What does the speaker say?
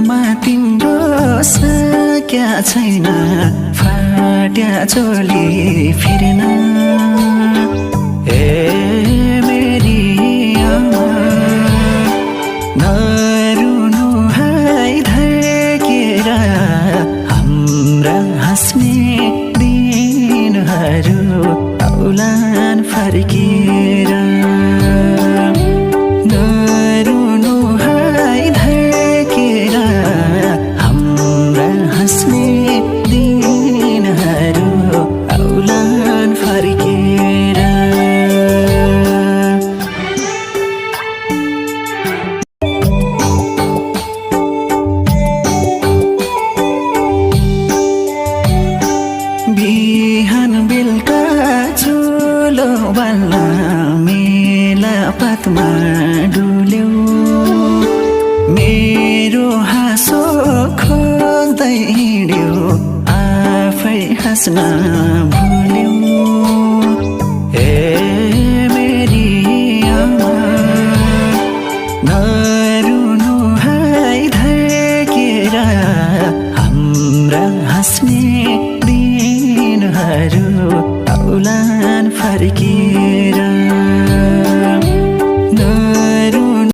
दिलमा तिम्रो सक्या छैन फाट्या चोली फिर्न मेरी आमा नरुनु है धर्केर हाम्रा हाँस्ने दिनहरू औलान फर्केर नरुनु है धर्केर हाम्रा हाँस्ने दिनहरू औलान फर्केर बिहान बेलुका चुलो बाल्न मेला पातमा डुल्यौ मेरो हाँसो खोज्दै हिँड्यो आफै हाँस्न भुल्यौ मेरी आमा नरुनु है धर्केर हाम्रा हाँस्ने दिनहरू औलान फर्केर